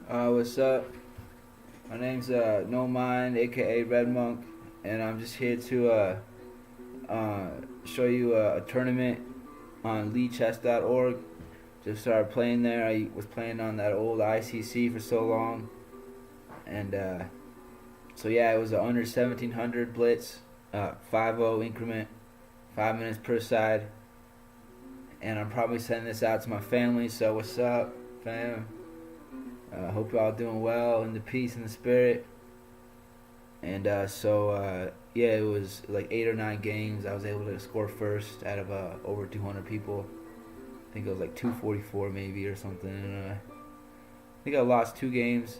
What's up? My name's No Mind, aka Red Monk, and I'm just here to uh, show you a tournament on LiChess.org. Just started playing there. I was playing on that old ICC for so long, and so yeah, it was a under 1700 Blitz, 5-0 increment, 5 minutes per side, and I'm probably sending this out to my family. So what's up, fam? Hope y'all doing well in the peace and the spirit. And yeah, it was like 8 or 9 games. I was able to score first out of over 200 people. I think it was like 244 maybe or something. And, I think I lost 2 games.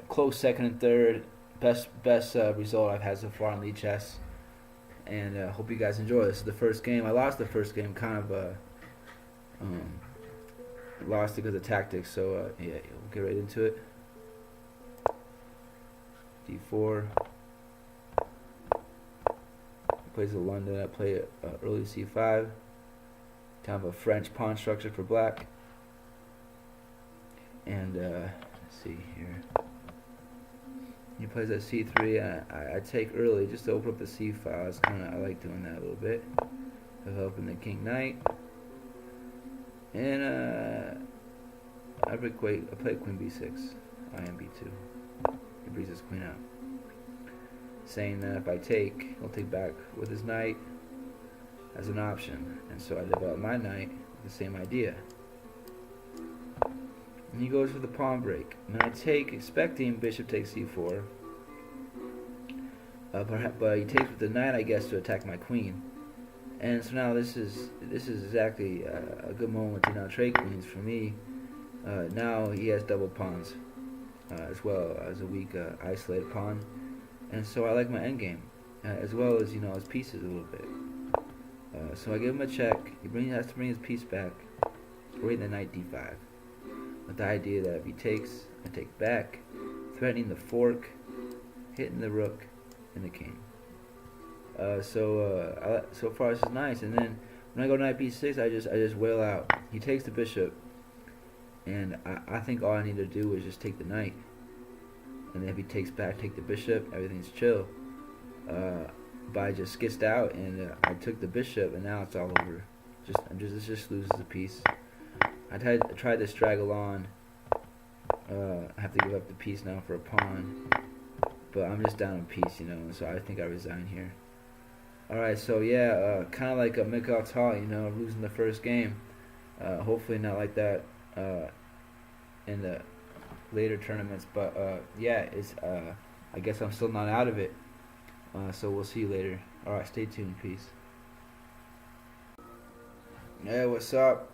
Close second and third. Best result I've had so far on LiChess. And hope you guys enjoy. This is the first game. I lost the first game, kind of lost it because of tactics. So yeah, we'll get right into it. D4. Plays a London. I play early C5. Kind of a French pawn structure for black. And let's see here. He plays at C3. I take early just to open up the C file. It's I like doing that a little bit. Developing the king knight. And I play queen b6. I am b2. He brings his queen out, saying that if I take, he'll take back with his knight as an option. And so I develop my knight with the same idea. And he goes for the pawn break. And I take, expecting bishop takes c4. But he takes with the knight, I guess, to attack my queen. And so now this is exactly a good moment to now trade queens for me. Now he has double pawns, as well as a weak isolated pawn. And so I like my endgame, as well as his pieces a little bit. So I give him a check. He has to bring his piece back, raiding the knight d5, with the idea that if he takes, I take back, threatening the fork, hitting the rook and the king. So far this is nice. And then when I go knight b6, I just wail out. He takes the bishop, and I think all I need to do is just take the knight. And then if he takes back, take the bishop, everything's chill. But I just skitzed out, and I took the bishop, and now it's all over. It just loses a piece. I tried to straggle on. I have to give up the piece now for a pawn, but I'm just down a piece, so I think I resign here. Alright, so yeah, kind of like a Mikhail Tal, losing the first game. Hopefully not like that in the later tournaments, but yeah, I guess I'm still not out of it. So we'll see you later. Alright, stay tuned. Peace. Hey, what's up?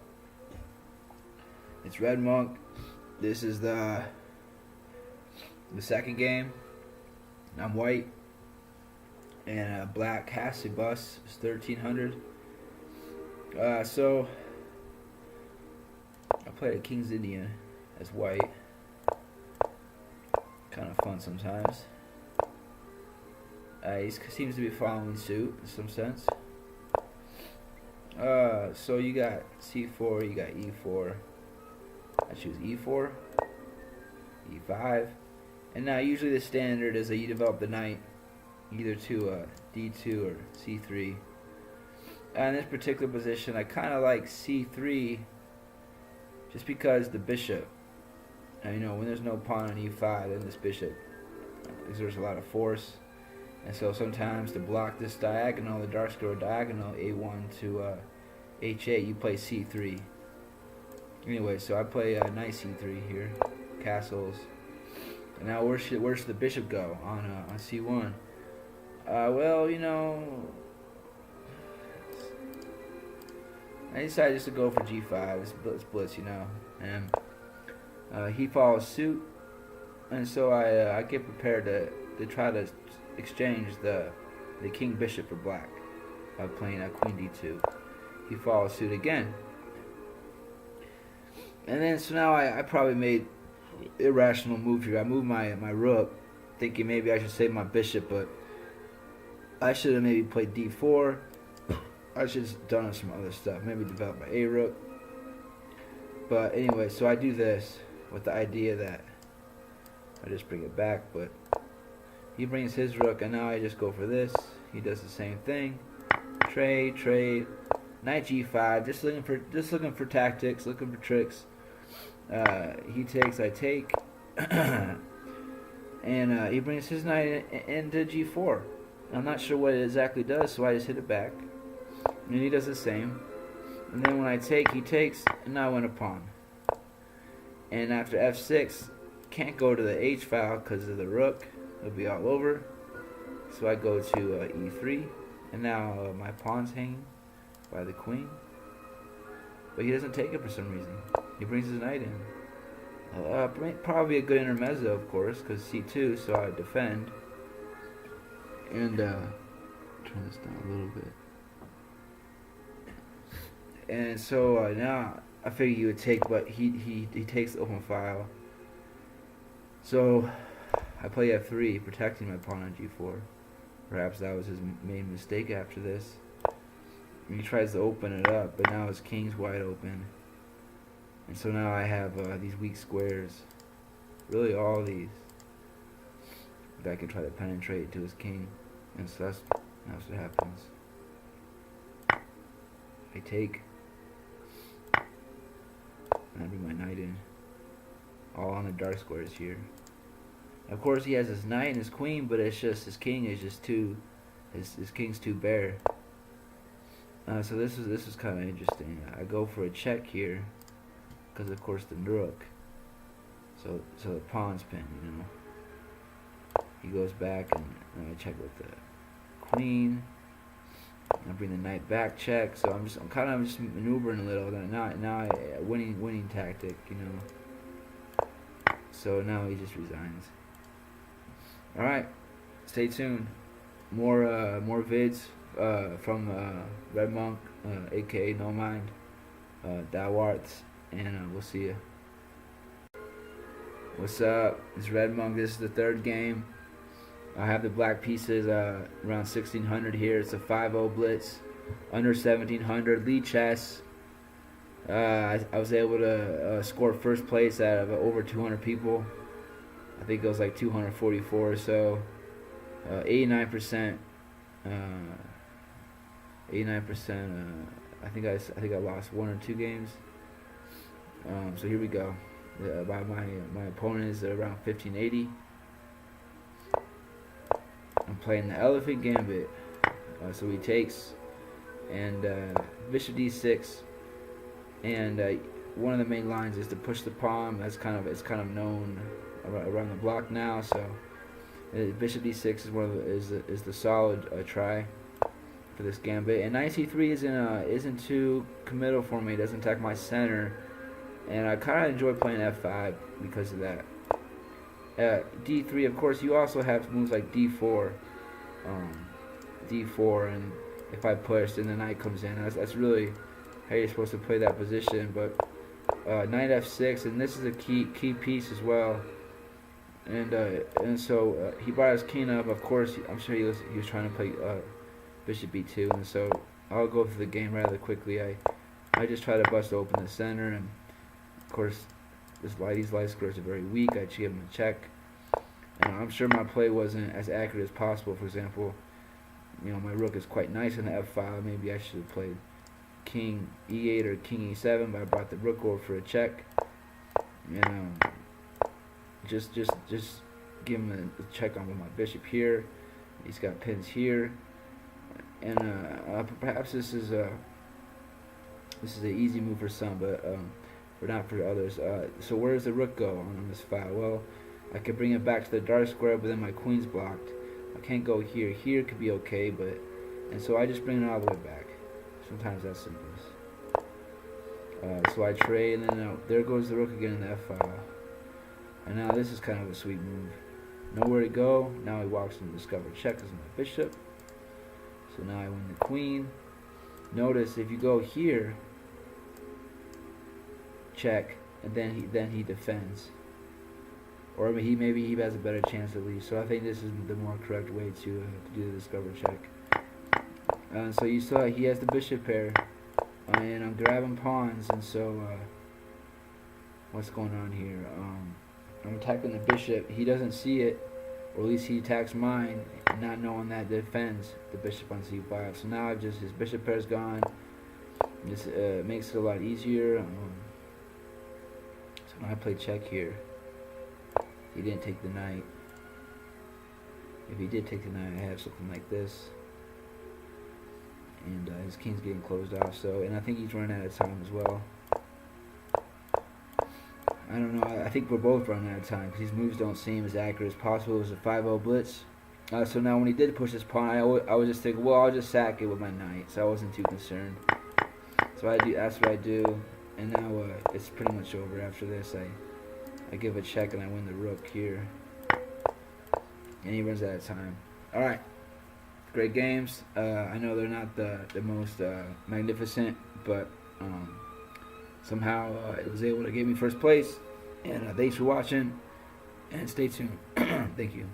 It's Red Monk. This is the second game. I'm white, and black has to bust. It's 1300. So I played a King's Indian as white. Kind of fun sometimes. He seems to be following suit in some sense. So you got c4, you got e4. I choose e4, e5, and now usually the standard is that you develop the knight either to d2 or c3. In this particular position, I kind of like c3 just because the bishop, when there's no pawn on e5, then this bishop exerts a lot of force. And so sometimes to block this diagonal, the dark square diagonal, a1 to h8, you play c3. Anyway, so I play knight c3 here, castles. And now where should the bishop go on c1? Well, I decided just to go for g5. It's blitz, and he follows suit, and so I get prepared to try to exchange the king bishop for black by playing queen d2. He follows suit again. And then, so now I probably made irrational move here. I moved my rook, thinking maybe I should save my bishop, but I should have maybe played d4. I should have done some other stuff. Maybe develop my a rook. But anyway, so I do this. with the idea that I just bring it back, but he brings his rook, and now I just go for this. He does the same thing. Trade. Knight g5. Just looking for tactics, looking for tricks. He takes, I take, and he brings his knight into g4. I'm not sure what it exactly does, so I just hit it back, and he does the same. And then when I take, he takes, and now I win a pawn. And after f6, can't go to the h file because of the rook. It'll be all over. So I go to e3, and now my pawn's hanging by the queen. But he doesn't take it for some reason. He brings his knight in. Probably a good intermezzo, of course, because c2, so I defend. And turn this down a little bit. And so now I figure he would take, but he takes the open file. So I play f3, protecting my pawn on g4. Perhaps that was his main mistake after this. He tries to open it up, but now his king's wide open. And so now I have these weak squares. Really all these that I can try to penetrate to his king. And so that's what happens. I take. And I bring my knight in. All on the dark squares here. Of course he has his knight and his queen, but it's just his king is just too, his king's too bare. So this is kind of interesting. I go for a check here, because of course the rook. So the pawn's pinned, you know. He goes back, and I check with the queen. I bring the knight back, check. So I'm kind of just maneuvering a little. Now winning tactic, you know. So now he just resigns. All right, stay tuned. More vids from Red Monk, aka No Mind, Dawarts, and we'll see you. What's up? It's Red Monk. This is the third game. I have the black pieces around 1600 here. It's a 5-0 Blitz, under 1700 LiChess. I was able to score first place out of over 200 people. I think it was like 244 or so. 89%. 89%. I think I lost 1 or 2 games. So here we go. My opponent is around 1580. I'm playing the Elephant Gambit. So he takes, and Bishop d6, and one of the main lines is to push the pawn. It's kind of known around the block now. So Bishop d6 is the solid try for this gambit. And knight c3 isn't too committal for me. It doesn't attack my center, and I kind of enjoy playing f5 because of that. D3, of course, you also have moves like D4, and if I push, then the knight comes in. That's really how you're supposed to play that position. But knight f6, and this is a key piece as well. And so he brought his king up. Of course, I'm sure he was trying to play bishop b2, and so I'll go through the game rather quickly. I just try to bust open the center, and of course these light squares are very weak. I give him a check, and I'm sure my play wasn't as accurate as possible. For example, you know, my rook is quite nice in the f file. Maybe I should have played king e8 or king e7, but I brought the rook over for a check. You know, just give him a check on with my bishop here. He's got pins here, and perhaps this is an easy move for some, but not for others. So where does the rook go on this file? Well, I could bring it back to the dark square, but then my queen's blocked. I can't go here. Here could be okay, and so I just bring it all the way back. Sometimes that's simple. So I trade, and then there goes the rook again in the f file. And now this is kind of a sweet move. Nowhere to go. Now he walks into discover check as my bishop. So now I win the queen. Notice if you go here, check, and then he defends, or maybe he has a better chance to leave. So I think this is the more correct way to do the discover check. So you saw he has the bishop pair, and I'm grabbing pawns, and so what's going on here. I'm attacking the bishop. He doesn't see it, or at least he attacks mine, not knowing that defends the bishop on c5. So now his bishop pair's gone. This makes it a lot easier. So now I play check here. He didn't take the knight. If he did take the knight, I have something like this. And his king's getting closed off. So, and I think he's running out of time as well. I don't know. I think we're both running out of time because these moves don't seem as accurate as possible. It was a 5-0 blitz. So now when he did push his pawn, I was just thinking, well, I'll just sack it with my knight. So I wasn't too concerned. So that's what I do. And now it's pretty much over after this. I give a check and I win the rook here. And he runs out of time. Alright. Great games. I know they're not the most magnificent, but somehow it was able to get me first place. And thanks for watching. And stay tuned. Thank you.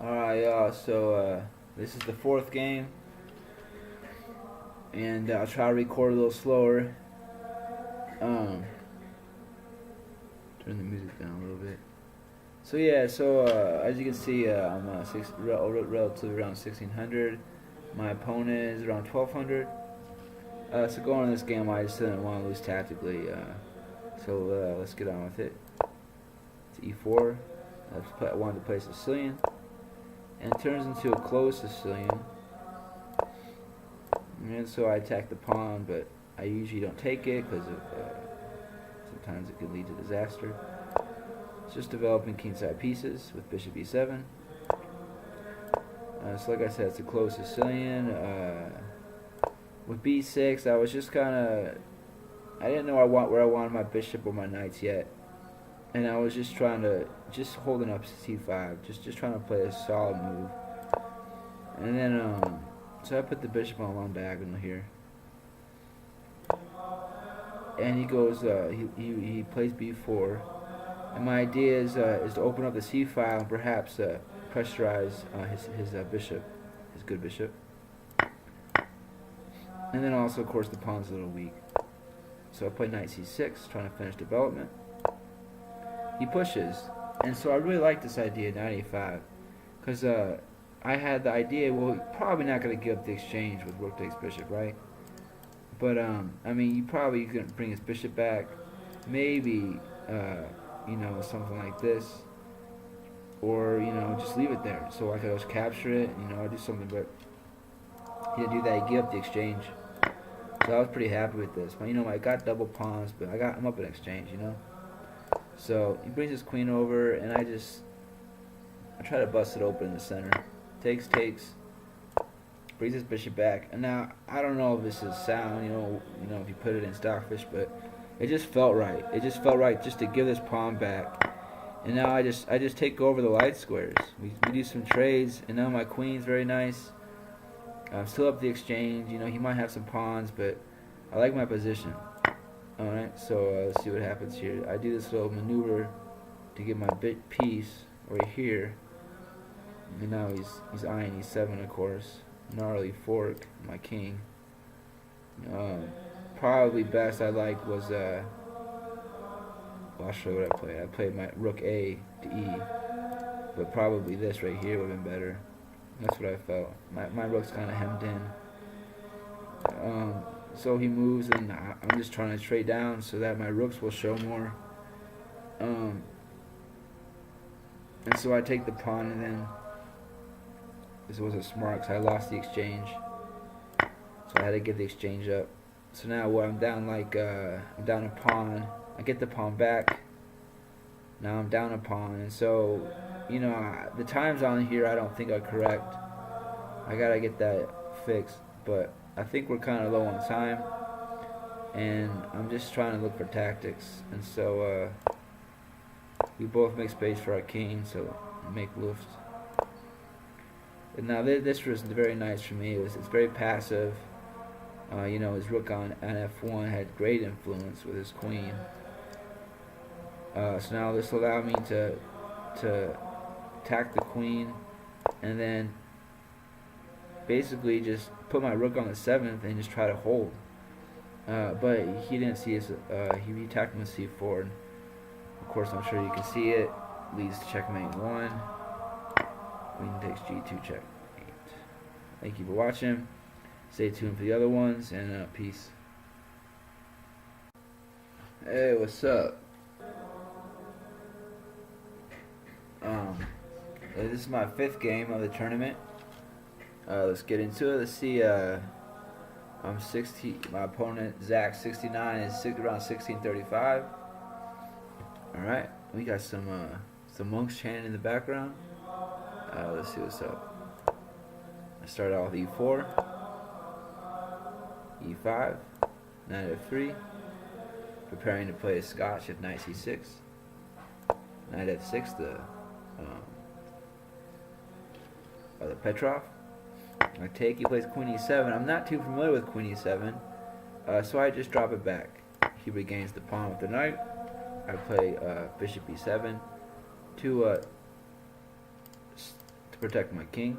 Alright, y'all. So this is the 4th game. And I'll try to record a little slower. Turn the music down a little bit. So yeah, as you can see, I'm relatively around 1600. My opponent is around 1200. So going on this game, I just didn't want to lose tactically. So let's get on with it. It's e4. I wanted to play Sicilian, and it turns into a closed Sicilian. And so I attack the pawn, but I usually don't take it because sometimes it could lead to disaster. It's just developing kingside pieces with bishop e7. So like I said, it's a closed Sicilian. With b6, I was just kind of, I didn't know where I wanted my bishop or my knights yet, and I was just holding up c5, just trying to play a solid move. And then so I put the bishop on a long diagonal here, and he goes he plays b4. And my idea is to open up the c file and perhaps pressurize his bishop, his good bishop. And then also, of course, the pawn's a little weak. So I play knight c6, trying to finish development. He pushes, and so I really like this idea, knight a5, because I had the idea, well, you're probably not going to give up the exchange with rook takes bishop, right? But I mean, you probably could bring his bishop back, maybe. You know, something like this, or you know, just leave it there so I could just capture it, you know, or do something. But he didn't do that. He gave up the exchange, so I was pretty happy with this. But you know, I got double pawns, but I'm up in exchange, you know. So he brings his queen over, and I try to bust it open in the center. Takes, brings his bishop back, and now I don't know if this is sound, you know, if you put it in Stockfish, but it just felt right. It just felt right just to give this pawn back. And now I just take over the light squares. We do some trades, and now my queen's very nice. I'm still up the exchange. You know, he might have some pawns, but I like my position. Alright, so let's see what happens here. I do this little maneuver to get my bit piece right here. And now he's eyeing e7, of course. Gnarly fork, my king. Probably best I like was well, I'll show you what I played. I played my rook A to E, but probably this right here would have been better. That's what I felt. My rook's kind of hemmed in. So he moves, and I'm just trying to trade down so that my rooks will show more. And so I take the pawn, and then this wasn't smart because I lost the exchange, so I had to give the exchange up. So now what, I'm down I'm down a pawn. I get the pawn back. Now I'm down a pawn, and so you know the times on here I don't think are correct. I gotta get that fixed, but I think we're kind of low on time, and I'm just trying to look for tactics. And so we both make space for our king, so make luft. And now this was very nice for me. It's very passive. You know, his rook on f1 had great influence with his queen. So now this allowed me to attack the queen, and then basically just put my rook on the 7th and just try to hold. but he didn't see his. He attacked him with c4. And of course, I'm sure you can see it. Leads to checkmate 1. Queen takes g2 checkmate. Thank you for watching. Stay tuned for the other ones, and peace. Hey, what's up? This is my 5th game of the tournament. Let's get into it. Let's see. I'm 60. My opponent Zach 69 is around 1635. All right, we got some monks chanting in the background. Let's see what's up. I start out with e4, e5, knight f3. Preparing to play a Scotch at knight c6, knight f6, the Petrov. I take. He plays queen e7. I'm not too familiar with queen e7, so I just drop it back. He regains the pawn with the knight. I play bishop e7 to protect my king.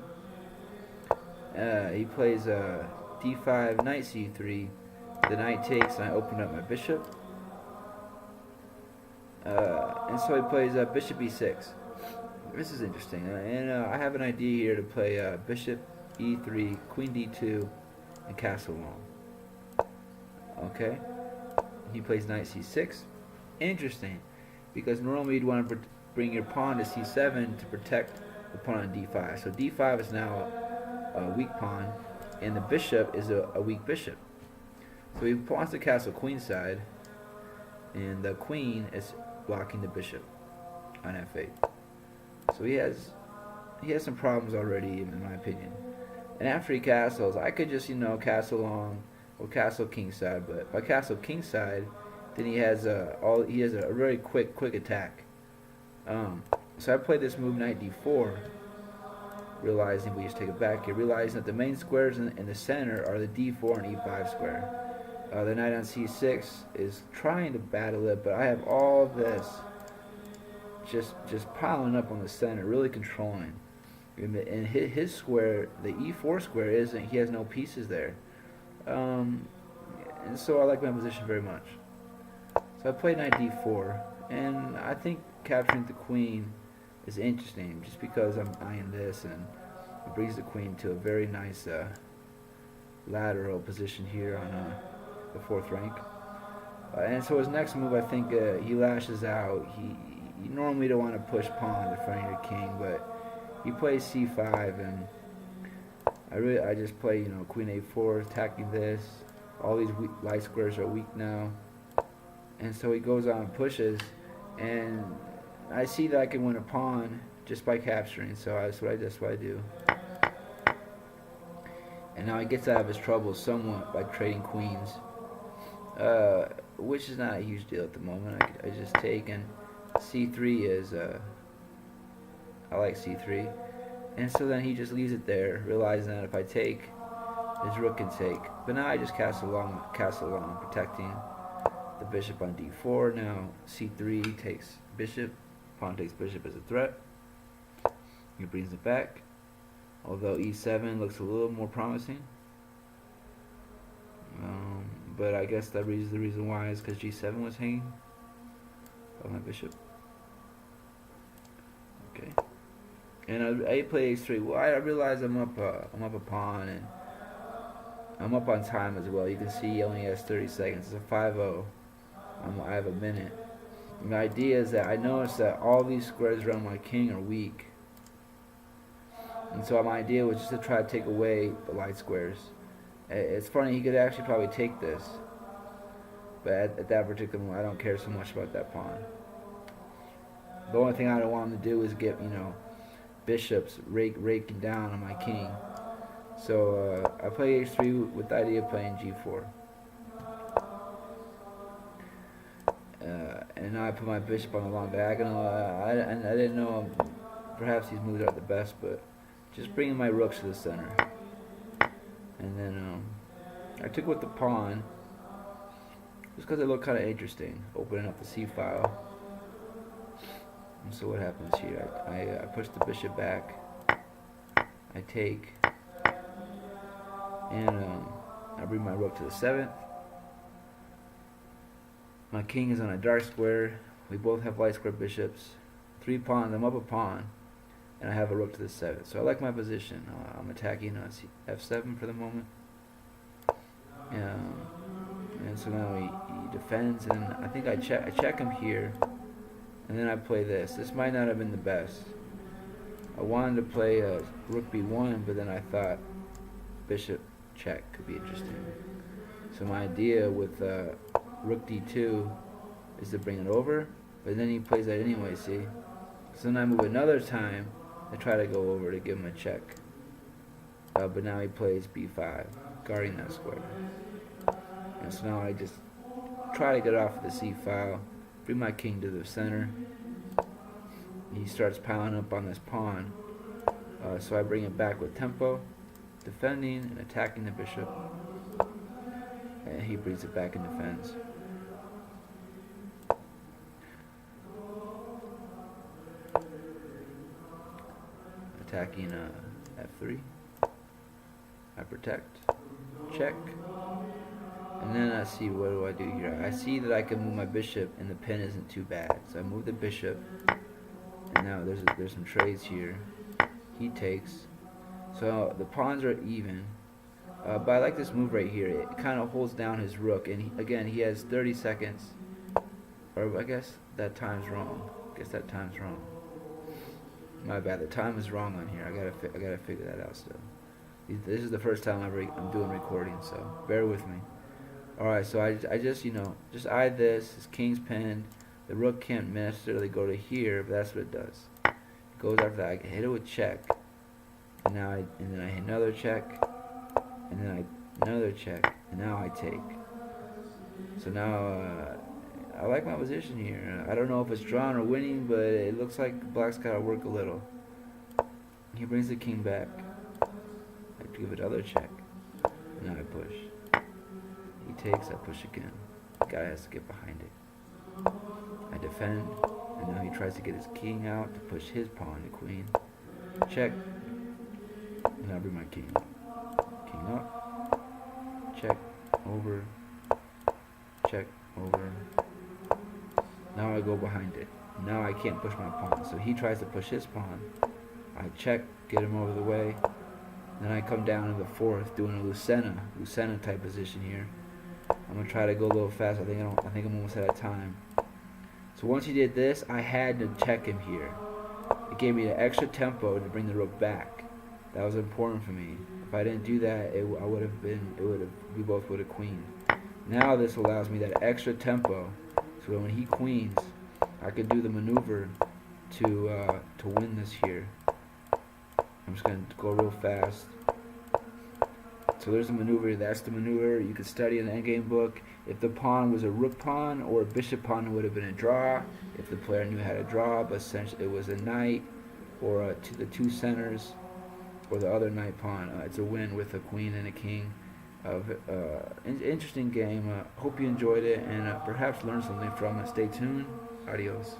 He plays d5, knight c3. The knight takes, and I open up my bishop. And so he plays bishop e6. This is interesting, and I have an idea here to play bishop e3, queen d2, and castle long. Okay, he plays knight c6. Interesting, because normally you'd want to bring your pawn to c7 to protect the pawn on d5. So d5 is now a weak pawn, and the bishop is a weak bishop. So he wants to castle queenside, and the queen is blocking the bishop on f8. So he has some problems already, in my opinion. And after he castles, I could just castle long or castle kingside. But if I castle kingside, then he has a very quick attack. So I played this move knight d4, realizing we just take it back here, realizing that the main squares in the center are the d4 and e5 square. The knight on c6 is trying to battle it, but I have all of this just piling up on the center, really controlling. And his square, the e4 square, he has no pieces there. And so I like my position very much. So I played knight d4, and I think capturing the queen is interesting, just because I'm eyeing this, and it brings the queen to a very nice lateral position here on the 4th rank. And so his next move, I think he lashes out. You normally don't want to push pawn in front of your king, but he plays c5, and I just play queen a4, attacking this. All these light squares are weak now, and so he goes on and pushes, and I see that I can win a pawn just by capturing. So that's what I do. And now he gets out of his trouble somewhat by trading queens, which is not a huge deal at the moment. I just take, and c3 is I like c3, and so then he just leaves it there, realizing that if I take, his rook can take. But now I just castle long, protecting the bishop on d4. Now c3 takes bishop, pawn takes bishop as a threat. He brings it back, although e7 looks a little more promising. But I guess the reason why is because g7 was hanging on my bishop. Okay, and I play h3. Well, I realize I'm up a pawn, and I'm up on time as well. You can see he only has 30 seconds. It's a 5-0. I have a minute. And the idea is that I noticed that all these squares around my king are weak, and so my idea was just to try to take away the light squares. It's funny, he could actually probably take this, but at that particular moment, I don't care so much about that pawn. The only thing I don't want him to do is get bishops raking down on my king. So I play h3 with the idea of playing g4. And now I put my bishop on the long diagonal. I didn't know perhaps these moves aren't the best, but just bringing my rooks to the center. And then I took with the pawn just because it looked kind of interesting, opening up the c file. And so what happens here? I push the bishop back. I take, and I bring my rook to the 7th. My king is on a dark square. We both have light square bishops. 3 pawns. I'm up a pawn, and I have a rook to the 7th. So I like my position. I'm attacking f7 for the moment. And so now he defends, and I think I check him here, and then I play this. This might not have been the best. I wanted to play rook b1, but then I thought bishop check could be interesting. So my idea with rook d2 is to bring it over, but then he plays that anyway, see? So then I move another time to try to go over to give him a check. But now he plays b5, guarding that square. And so now I just try to get off of the c file, bring my king to the center. He starts piling up on this pawn, so I bring it back with tempo, defending and attacking the bishop, and he brings it back and defends. Attacking f3. I protect, check, and then I see, what do I do here? I see that I can move my bishop and the pin isn't too bad. So I move the bishop, and now there's some trades here. He takes. So the pawns are even. But I like this move right here. It kind of holds down his rook, and again he has 30 seconds. Or I guess that time's wrong. My bad. The time is wrong on here. I gotta figure that out still. This is the first time I'm doing recording, so bear with me. Alright, so I just, just eye this. His king's pinned. The rook can't necessarily go to here, but that's what it does. It goes after that. I can hit it with check, and then I hit another check, and then another check, and now I take. So now I like my position here. I don't know if it's drawn or winning, but it looks like black's got to work a little. He brings the king back. I give it another check. Now I push. He takes, I push again. The guy has to get behind it. I defend, and now he tries to get his king out to push his pawn, the queen. Check. And I bring my king. King up. Check. Over. Check. Over. Now I go behind it. Now I can't push my pawn. So he tries to push his pawn. I check, get him over the way. Then I come down to the 4th, doing a Lucena type position here. I'm gonna try to go a little fast. I think I'm almost out of time. So once he did this, I had to check him here. It gave me the extra tempo to bring the rook back. That was important for me. If I didn't do that, we both would have queened. Now this allows me that extra tempo, so when he queens, I could do the maneuver to win this here. I'm just gonna go real fast. So there's the maneuver. That's the maneuver. You could study in the endgame book. If the pawn was a rook pawn or a bishop pawn, it would have been a draw. If the player knew how to draw, but essentially it was a knight or the 2 centers or the other knight pawn. It's a win with a queen and a king. Interesting game. Hope you enjoyed it and perhaps learned something from it. Stay tuned. Adios.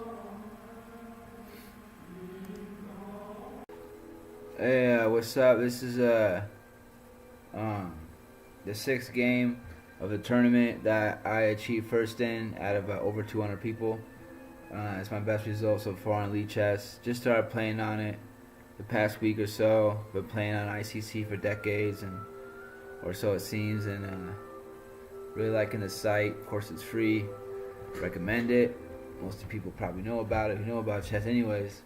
Hey, what's up? This is the 6th game of the tournament that I achieved first in out of over 200 people. It's my best result so far on LiChess. Just started playing on it the past week or so. Been playing on ICC for decades, or so it seems, and really liking the site. Of course, it's free. Recommend it. Most of the people probably know about it. Who know about chess, anyways.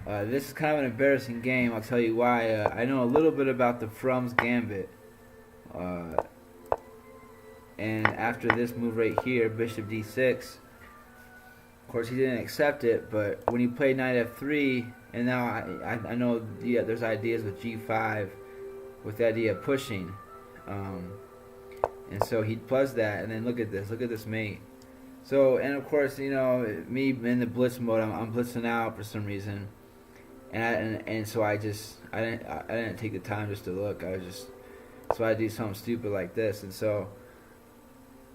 This is kind of an embarrassing game. I'll tell you why. I know a little bit about the Frum's Gambit. And after this move right here, bishop d6, of course he didn't accept it, but when he played knight f3, and now I know there's ideas with g5, with the idea of pushing. And so he plus that, and then look at this mate. So, and of course, me in the blitz mode, I'm blitzing out for some reason. And so I didn't take the time just to look. So I do something stupid like this, and so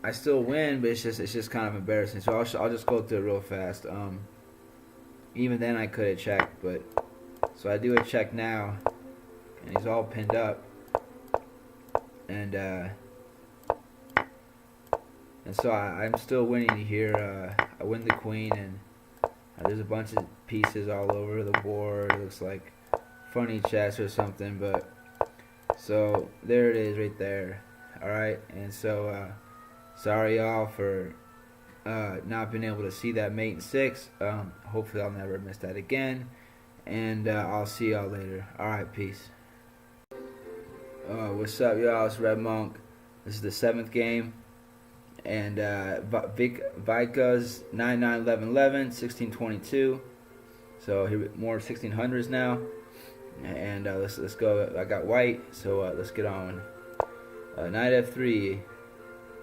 I still win, but it's just kind of embarrassing. So I'll just go through it real fast. Even then I could have checked, but so I do a check now, and he's all pinned up, and And so I'm still winning here. I win the queen, and there's a bunch of pieces all over the board. It looks like funny chess or something, but so there it is right there. Alright, and so sorry y'all for not being able to see that mate in 6. Hopefully I'll never miss that again, and I'll see y'all later. Alright, peace. What's up, y'all? It's Red Monk. This is the 7th game, and Vika's 991111 1622. So here more 1600s now, and let's go. I got white, so let's get on. Knight f3.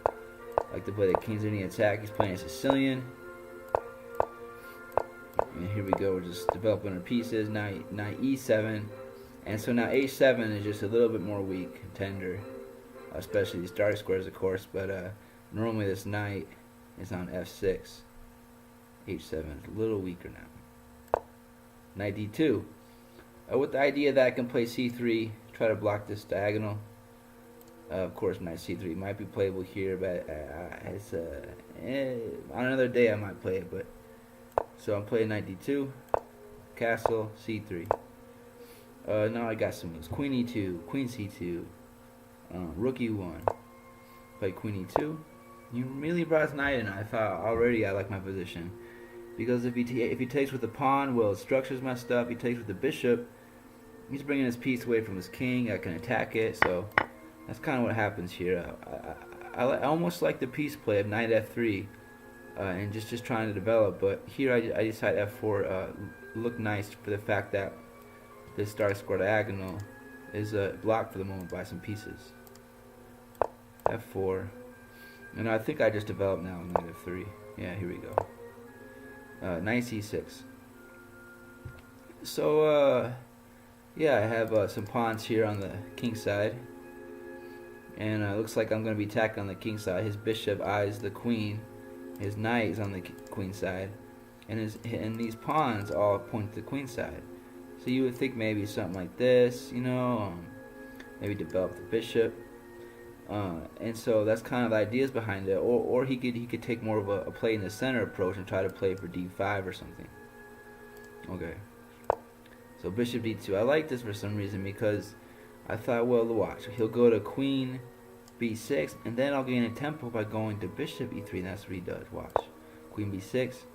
I like to play the king's any attack. He's playing a Sicilian. And here we go. We're just developing our pieces. Knight e7. And so now h7 is just a little bit more weak, tender. Especially these dark squares, of course. But normally this knight is on f6. h7 is a little weaker now. Knight d2. With the idea that I can play c3, try to block this diagonal. Of course, knight c3 might be playable here, but it's on another day I might play it. But so I'm playing knight d2, castle c3. Now I got some moves: queen e2, queen c2, rook e1. Play queen e2. He really brought his knight in. I thought already I like my position, because if he takes with the pawn, well, it structures my stuff. He takes with the bishop, he's bringing his piece away from his king. I can attack it, so that's kind of what happens here. I almost like the piece play of knight f3, and just trying to develop. But here I decide f4 look nice for the fact that this dark square diagonal is blocked for the moment by some pieces. f4, and I think I just developed now knight f3. Yeah, here we go. Knight c6. So yeah, I have some pawns here on the king side. And it looks like I'm going to be attacking on the king side. His bishop eyes the queen. His knight is on the queen side. And these pawns all point to the queen side. So you would think maybe something like this, you know, maybe develop the bishop. And so that's kind of the ideas behind it. Or he could take more of a play in the center approach and try to play for d5 or something. Okay. So bishop d2. I like this for some reason because I thought, well, watch. He'll go to queen b6, and then I'll gain a tempo by going to bishop e3, and that's what he does. Watch. Queen b6.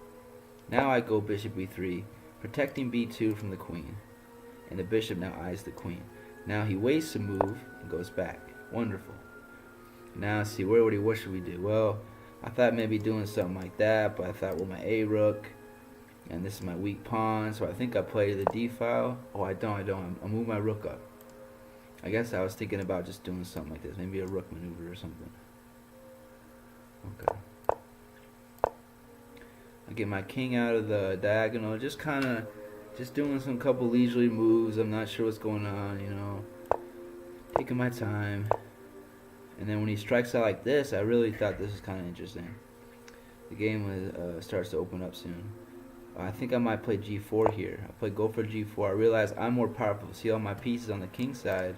Now I go bishop e3, protecting b2 from the queen. And the bishop now eyes the queen. Now he wastes a move and goes back. Wonderful. Now, see, what should we do? Well, I thought maybe doing something like that, but I thought, well, my a rook, and this is my weak pawn, so I think I play the d file. Oh, I don't. I'll move my rook up. I guess I was thinking about just doing something like this, maybe a rook maneuver or something. Okay. I get my king out of the diagonal, just doing some couple leisurely moves. I'm not sure what's going on, you know, taking my time. And then when he strikes out like this, I really thought this was kind of interesting. The game starts to open up soon. I think I might play g4 here. I play go for g4. I realize I'm more powerful. See all my pieces on the king side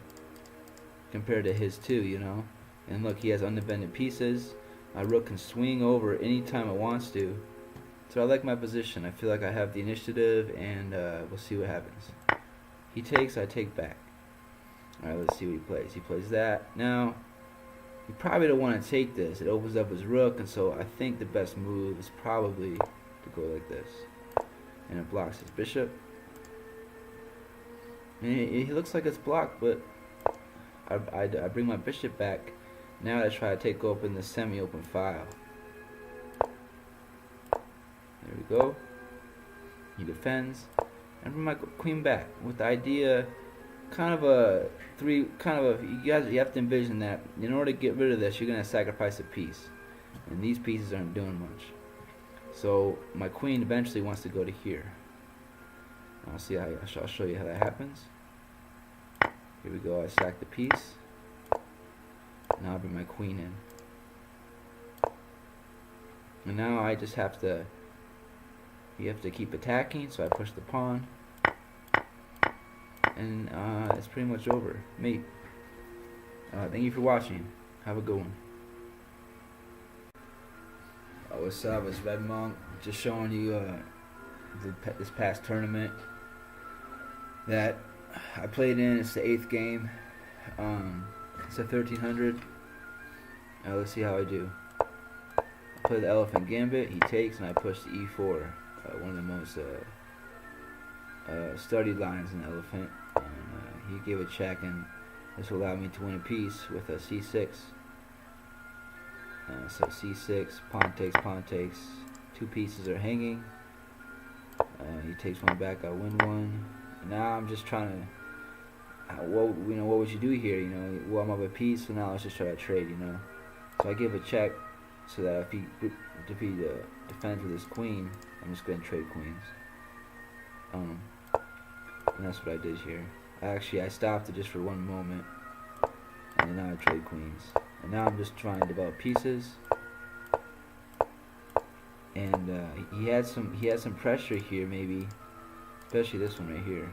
compared to his too, you know. And look, he has undefended pieces. My rook can swing over anytime it wants to. So I like my position. I feel like I have the initiative, and we'll see what happens. He takes, I take back. Alright, let's see what he plays. He plays that. Now, you probably don't want to take this. It opens up his rook, and so I think the best move is probably to go like this. And it blocks his bishop. And he looks like it's blocked, but I bring my bishop back. Now I try to take open the semi-open file. There we go. He defends. And bring my queen back with the idea, you have to envision that in order to get rid of this, you're going to sacrifice a piece. And these pieces aren't doing much. So my queen eventually wants to go to here. I'll show you how that happens. Here we go. I sack the piece. Now I bring my queen in. And now I just have to. You have to keep attacking. So I push the pawn. And it's pretty much over. Mate. Thank you for watching. Have a good one. What's up? It's Red Monk. Just showing you this past tournament that I played in. It's the 8th game. It's a 1300. Let's see how I do. I play the Elephant Gambit. He takes, and I push the E4. One of the most studied lines in the Elephant. And he gave a check, and this will allow me to win a piece with a C6. So C6, pawn takes, 2 pieces are hanging. He takes one back, I win one. And now I'm just trying to, what would you do here? Well, I'm up a piece, so now let's just try to trade. So I give a check, so that if he defends with his queen, I'm just going to trade queens. And that's what I did here. I stopped it just for one moment, and now I trade queens. And now I'm just trying to develop pieces. And he had some pressure here, maybe, especially this one right here.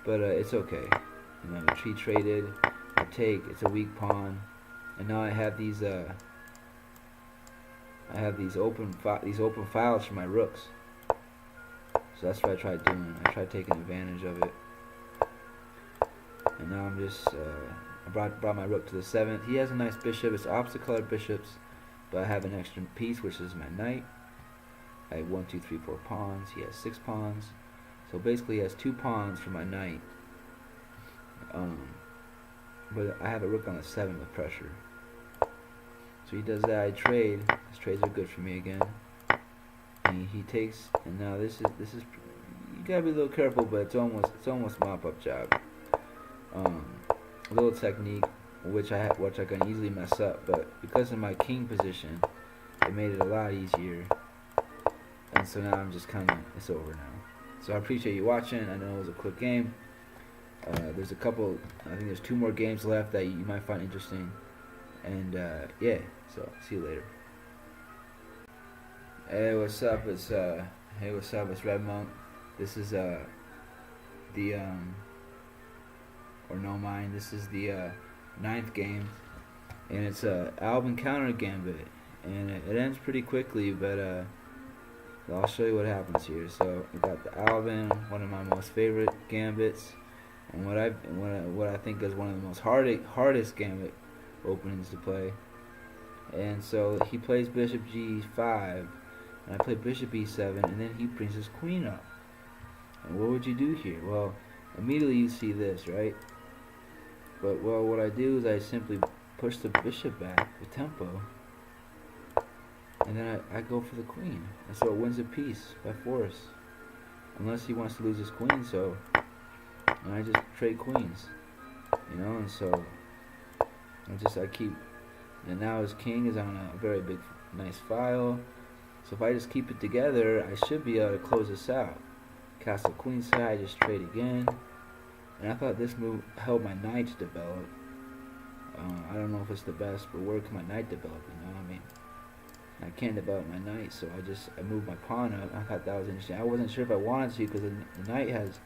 But it's okay. He traded. I take. It's a weak pawn, and now I have these open files for my rooks. So that's what I tried doing. I tried taking advantage of it. And now I'm just I brought my rook to the 7th. He has a nice bishop. It's opposite colored bishops, but I have an extra piece, which is my knight. I have 1, 2, 3, 4 pawns. He has 6 pawns. So basically, he has 2 pawns for my knight. But I have a rook on the 7 with pressure. So he does that. I trade. His trades are good for me again. And he takes. And now this is you gotta be a little careful, but it's almost mop-up job. A little technique, which I can easily mess up, but because of my king position, it made it a lot easier. And so now I'm just it's over now. So I appreciate you watching. I know it was a quick game. There's I think there's 2 more games left that you might find interesting. And yeah, so see you later. Hey, what's up? It's Red Monk. This is this is the 9th game, and it's a Alvin counter gambit, and it ends pretty quickly, but I'll show you what happens here. So we got the Alvin, one of my most favorite gambits, and what I think is one of the most hardest gambit openings to play. And so he plays bishop g5, and I play bishop e7, and then he brings his queen up. And what would you do here? Well, immediately you see this, right? But what I do is I simply push the bishop back with tempo, and then I go for the queen, and so it wins a piece by force, unless he wants to lose his queen. So, and I just trade queens, and so I keep. And now his king is on a very big, nice file. So if I just keep it together, I should be able to close this out. Castle queen side, just trade again. And I thought this move helped my knight to develop. I don't know if it's the best, but where can my knight develop? I can't develop my knight, so I moved my pawn up. I thought that was interesting. I wasn't sure if I wanted to, because the knight has,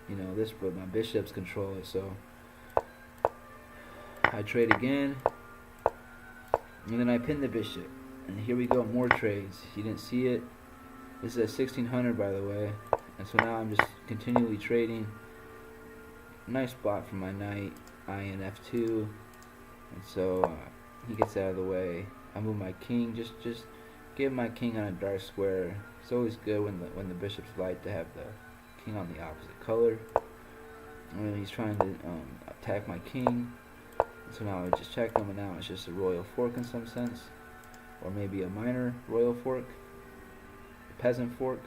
this, but my bishops control it. So I trade again, and then I pin the bishop. And here we go, more trades. You didn't see it. This is a 1600, by the way. And so now I'm just continually trading. Nice spot for my knight, in f2, and so he gets out of the way. I move my king, just give my king on a dark square. It's always good when the bishop's light to have the king on the opposite color. And he's trying to attack my king, and so now I just check him, and now it's just a royal fork in some sense, or maybe a minor royal fork, a peasant fork.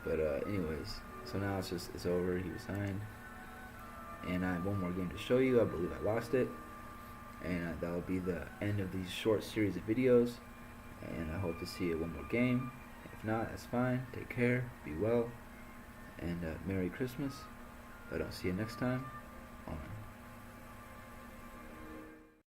But anyways. So now it's over. He resigned, and I have one more game to show you. I believe I lost it, and that will be the end of these short series of videos. And I hope to see you one more game. If not, that's fine. Take care. Be well, and Merry Christmas. But I'll see you next time on